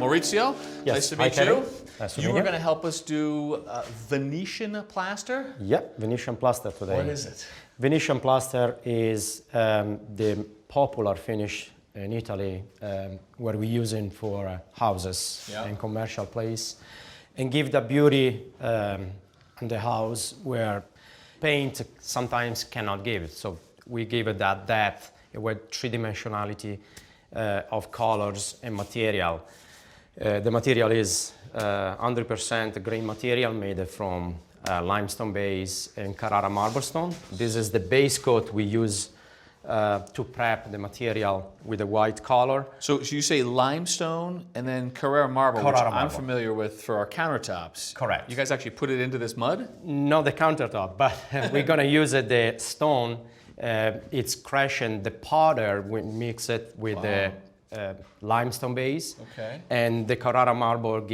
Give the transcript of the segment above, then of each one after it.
Maurizio, Yes. nice to Hi, meet Terry. you. Nice to You meet were you. going to help us do Venetian plaster? Yep, Venetian Plaster today. What is it? Venetian Plaster is the popular finish in Italy where we use it for houses and commercial place and give the beauty in the house where paint sometimes cannot give it. So we give it that depth with three-dimensionality of colors and material. The material is 100% green material made from limestone base and Carrara marble stone. This is the base coat we use to prep the material with a white color. So you say limestone and then Carrara marble, which Carrara I'm marble. familiar with for our countertops. Correct. You guys actually put it into this mud? Not the countertop, but we're gonna use it, the stone. It's crashing the powder, we mix it with the limestone base. Okay. And the Carrara marble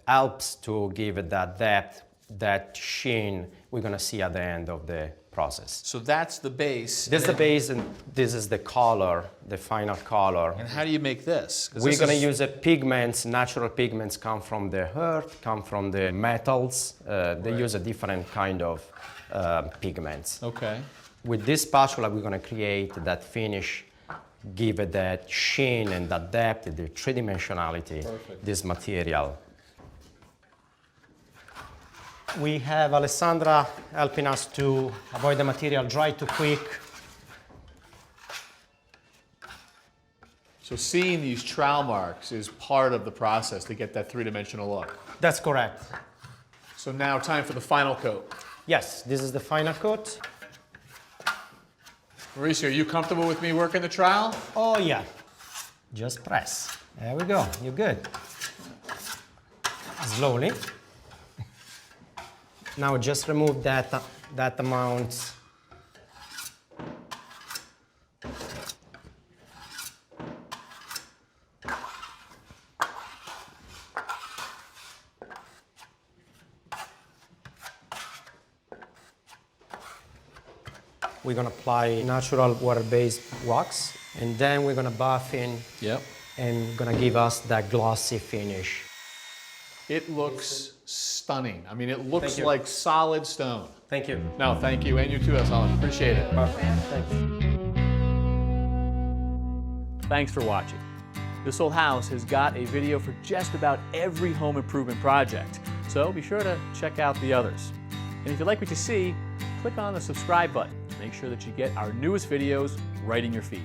helps to give it that depth, that sheen we're gonna see at the end of the process. So that's the base. This is the base and this is the color, the final color. And how do you make this? We're gonna use pigments, natural pigments come from the earth, come from the metals. They use a different kind of pigments. Okay. With this spatula, we're gonna create that finish, give it that sheen and that depth, the three-dimensionality, this material. We have Alessandra helping us to avoid the material dry too quick. So seeing these trowel marks is part of the process to get that three-dimensional look. That's correct. So now time for the final coat. Yes, this is the final coat. Maurizio, are you comfortable with me working the trowel? Oh yeah, just press. There we go, you're good. Slowly. Now just remove that amount. We're gonna apply natural water-based wax, and then we're gonna buff in and gonna give us that glossy finish. It looks stunning. I mean, it looks you. like solid stone. Thank you. No, thank you, and you too, Hassan. Appreciate it. Perfect. Thanks. Thanks for watching. This Old House has got a video for just about every home improvement project, so be sure to check out the others. And if you like what you see, click on the subscribe button to make sure that you get our newest videos right in your feed.